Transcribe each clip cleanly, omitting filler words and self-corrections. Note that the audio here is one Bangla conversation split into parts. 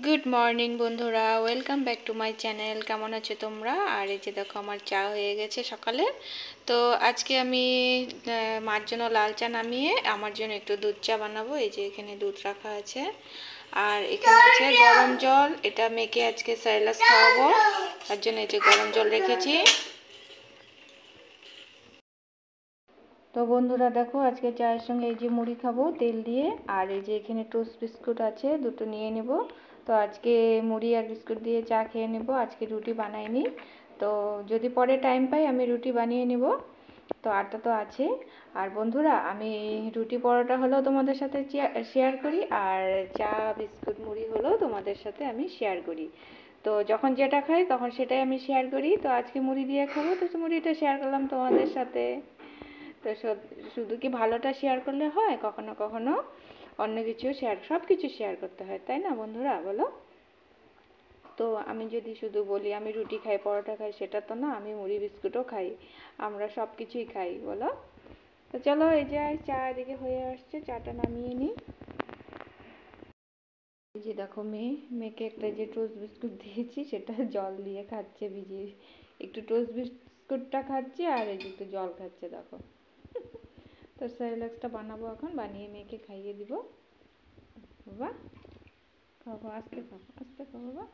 গুড মর্নিং বন্ধুরা, welcome back to my channel. কেমন আছো তোমরা? আর এই যে দেখো আমার চা হয়ে গেছে সকালে। তো আজকে আমি মার জন্য লাল চা নামিয়ে আমার জন্য একটু দুধ চা বানাবো। এই যে এখানে দুধ রাখা আছে আর এখানে আছে গরম জল। এটা মেখে আজকে সাইলাস খাওয়াবো, তার জন্য এই যে গরম জল রেখেছি। তো বন্ধুরা দেখো, আজকে চায়ের সঙ্গে এই যে মুড়ি খাবো তেল দিয়ে। আর এই যে এখানে টোস্ট বিস্কুট আছে, দুটো নিয়ে নেব। তো আজকে মুড়ি আর বিস্কুট দিয়ে চা খেয়ে নেব, আজকে রুটি বানাইনি। তো যদি পরে টাইম পাই আমি রুটি বানিয়ে নেব। তো আটা তো আছে। আর বন্ধুরা, আমি রুটি পরোটা হলেও তোমাদের সাথে শেয়ার করি, আর চা বিস্কুট মুড়ি হলেও তোমাদের সাথে আমি শেয়ার করি। তো যখন যেটা খাই তখন সেটাই আমি শেয়ার করি। তো আজকে মুড়ি দিয়ে খাবো, তো মুড়িটা শেয়ার করলাম তোমাদের সাথে। তো শুধু কি ভালোটা শেয়ার করলে হয়? কখনো কখনো অন্য কিছু সব কিছু শেয়ার করতে হয়, তাই না বন্ধুরা, বলো? তো আমি যদি শুধু বলি আমি রুটি খাই পরোটা খাই, সেটা তো না, আমি মুড়ি বিস্কুটও খাই, আমরা সব কিছুই খাই, বলো? তো চলো, এই যে চা এদিকে হয়ে আসছে, চাটা নামিয়ে নিই। এই যে দেখো মেয়েকে একটা যে টোস্ট বিস্কুট দিয়েছি সেটা জল দিয়ে খাচ্ছে, ভিজিয়ে। একটু টোস্ট বিস্কুটটা খাচ্ছে আর এই যে একটু জল খাচ্ছে, দেখো। তো সেরেলাক্সটা বানাবো এখন, বানিয়ে মেয়েকে খাইয়ে দিব। বাবা খাবো, আস্তে খাবো, আস্তে খাবো বাবা।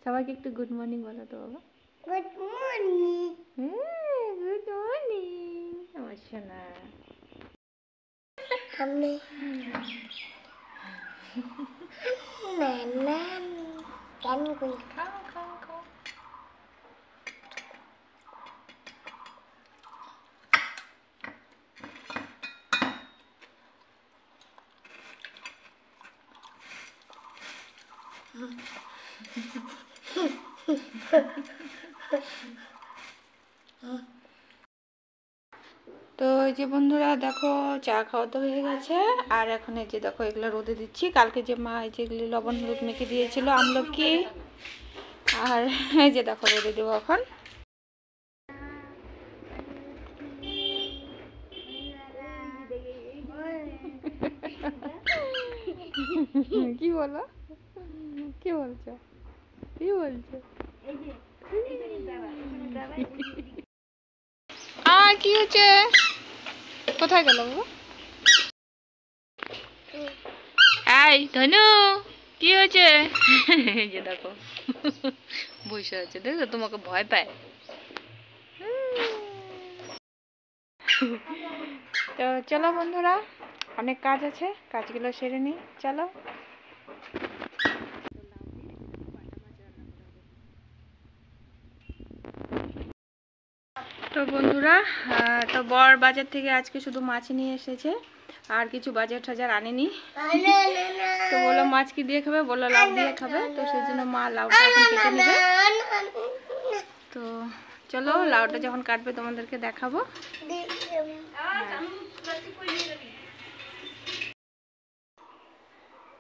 সবাইকে একটু গুড মর্নিং বলো তো বাবা। Good morning. হ্যাঁ, গুড মর্নিং আমার সোনা। আমি না কেন কই খাও খাও খাও। তো এই যে বন্ধুরা দেখো, চা খাওয়া তো হয়ে গেছে। আর এখন এই যে দেখো এগুলো রোদে দিচ্ছি। কালকে যে মা এই যে এগুলি লবণ হলুদ মেখে দিয়েছিল আমলকি, আর এই যে দেখো রোদে দেবো এখন। কি বলো, কি বলছো, কি বলছো? কি হচ্ছে? কোথায় গেল বাবা? এই ধনু, কি হয়েছে? এই যে দেখো বসে আছে, দেখো তোমাকে ভয় পায়। তো চলো বন্ধুরা, অনেক কাজ আছে, কাজগুলো সেরে নিই, চলো। তো বন্ধুরা, তো বর বাজার থেকে আজকে শুধু মাছ নিয়ে এসেছে, আর কিছু বাজার টাজার আনেনি। তো বললো মাছ কি দিয়ে খাবে, বললো লাউ দিয়ে খাবে। তো সেই জন্য মা লাউটা এখন কেটে নেবে। তো চলো, লাউটা যখন কাটবে তোমাদেরকে দেখাবো।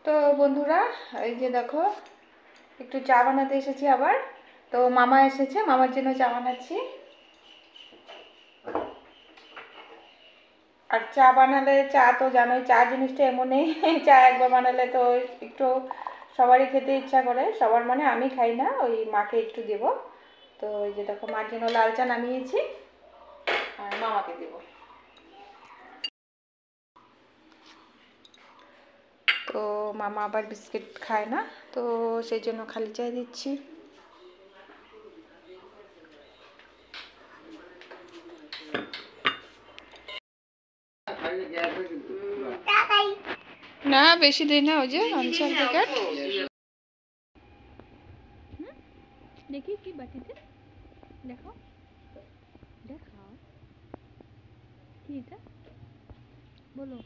তো বন্ধুরা, এই যে দেখো একটু চা বানাতে এসেছি আবার। তো মামা এসেছে, মামার জন্য চা বানাচ্ছি। আর চা বানালে, চা তো জানোই, চা জিনিসটা এমনই চা একবার বানালে তো একটু সবারই খেতে ইচ্ছা করে। সবার মানে আমি খাই না, ওই মাকে একটু দেব। তো এই যে দেখো মার জন্য লাল চা নামিয়েছি আর মামাকে দেব। তো মামা আবার বিস্কিট খায় না, তো সেই জন্য খালি চাই দিচ্ছি। না বেশি দিই না, ওই যে আনসার প্যাকেট। দেখি কি বাটিতে, দেখো দেখাও কি এটা, বলো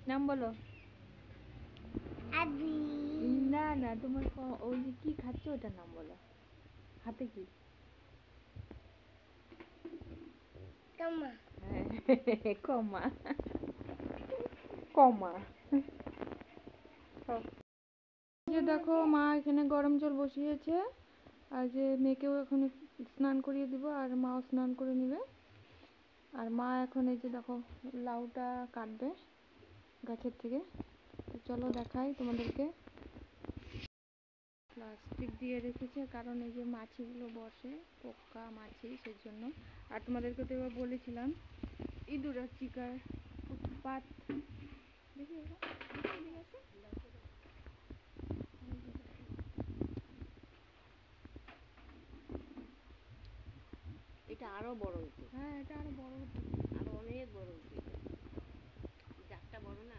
নাম বলো। না না, তোমার ওই যে কি খাচ্ছ ওটার নাম বলো। হাতে কি? কমা। কমা কমা। যে দেখো মা এখানে গরম জল বসিয়েছে, আর যে মেয়েকেও এখন স্নান করিয়ে দিব, আর মাও স্নান করে নেবে। আর মা এখন এই যে দেখো লাউটা কাটবে গাছের থেকে। তো চলো দেখাই তোমাদেরকে। প্লাস্টিক দিয়ে রেখেছে কারণ এই যে মাছিগুলো বসে, পোকা মাছি, সেজন্য। আর তোমাদেরকে তো এবার বলেছিলাম ইঁদুর আর চিকার উৎপাত। দেখি এটা আরো বড় হতো। হ্যাঁ, এটা আরো বড় হতো, আরো অনেক বড় হতো। জাতটা বড় না।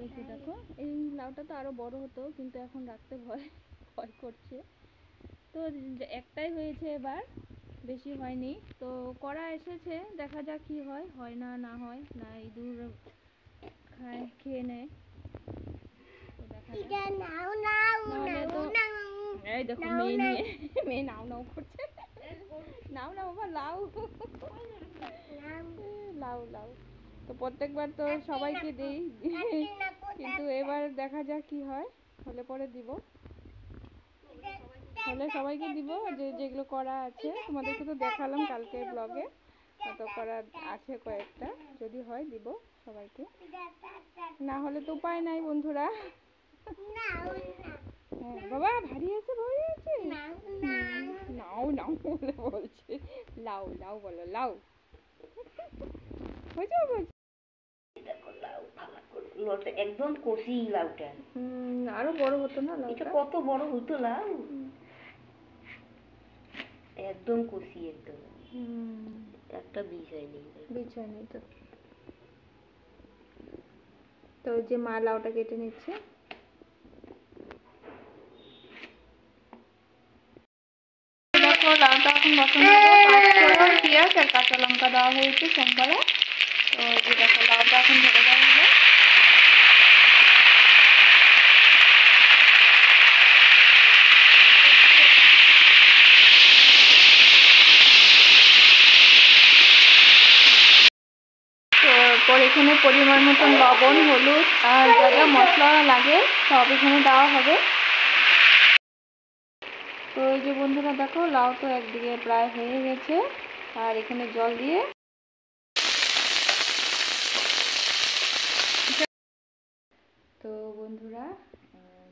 এই যে দেখো এই লাউটা তো আরো বড় হতো, কিন্তু এখন রাখতে ভয় ভয় করছে। তো একটাই হয়েছে এবার, বেশি হয়নি। তো করা এসেছে, দেখা যাক কি হয়, হয় না না হয় না ইঁদুর খায় খেয়ে নেয়। তো দেখা যাক। নাহলে তো এই দেখো মেয়ে নিয়ে মেয়ে নাও নাও করছে। নাও নাও বাবা, লাউ লাউ লাউ। তো প্রত্যেকবার তো সবাইকে দেই, কিন্তু এবার দেখা যাক কি হয়, হলে পরে দিব, হলে সবাইকে দিব। যেগুলো করা আছে তোমাদেরকে তো দেখালাম কালকে ব্লগে, তো করা আছে কয়েকটা, যদি হয় দিব সবাইকে, না হলে তো উপায় নাই বন্ধুরা। হ্যাঁ বাবা, ভারী আছে ভারী আছে। নাও নাও বলে বলছে, লাউ লাউ বলো, লাউ হয়েছে হয়েছে। একদম কচি লাউটা। আরো বড় হতো না লাউটা? এটা কত বড় হতো লাউ, একদম কচি একদম। একটা বীজ হয়নি, বীজ হয়নি তো। তো যে মা লাউটা কেটে নিচ্ছে। দেখো লাউটা এখন বসানো হবে, পেঁয়াজ আর কাঁচা লঙ্কা দেওয়া হয়েছে সোমবারে। তো এই যে দেখো লাউটা এখন ঢেলে দেওয়া হলো। তো এখানে পরিমাণ মতন লবণ, হলুদ আর যা যা মশলা লাগে সব এখানে দেওয়া হবে। তো এই যে বন্ধুরা দেখো লাউ তো একদিকে প্রায় হয়ে গেছে, আর এখানে জল দিয়ে। তো বন্ধুরা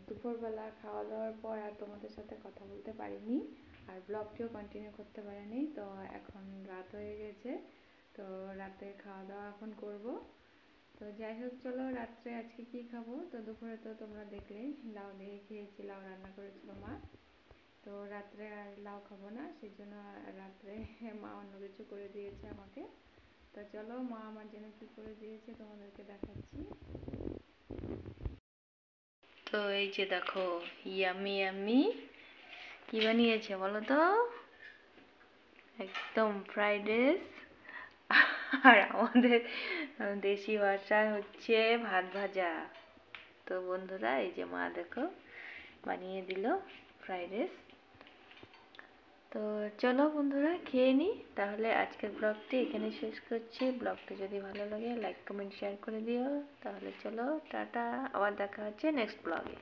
দুপুরবেলা খাওয়া দাওয়ার পর আর তোমাদের সাথে কথা বলতে পারিনি, আর ব্লগটিও কন্টিনিউ করতে পারিনি। তো এখন রাত হয়ে গেছে, তো রাতে খাওয়া দাওয়া এখন করব। তো যাই হোক, চলো রাত্রে আজকে কি খাবো। তো দুপুরে তো তোমরা দেখলে লাউ দিয়ে খেয়েছি, লাউ রান্না করেছিল মা। তো রাত্রে আর লাউ খাবো না, সেই জন্য রাত্রে মা অন্য কিছু করে দিয়েছে আমাকে। তো চলো মা আমার জন্য কি করে দিয়েছে তোমাদেরকে দেখাচ্ছি। তো এই যে দেখো ইয়ামি ইয়ামি কি বানিয়েছে বলো তো, একদম ফ্রাইড রাইস। আর আমাদের দেশি ভাষায় হচ্ছে ভাত ভাজা। তো বন্ধুরা এই যে মা দেখো বানিয়ে দিল ফ্রাইড রাইস। তো চলো বন্ধুরা খেয়ে নিই, তাহলে আজকের ব্লগটি এখানে শেষ করছি। ব্লগটি যদি ভালো লাগে লাইক কমেন্ট শেয়ার করে দিও। তাহলে চলো টাটা, আবার দেখা হচ্ছে নেক্সট ব্লগে।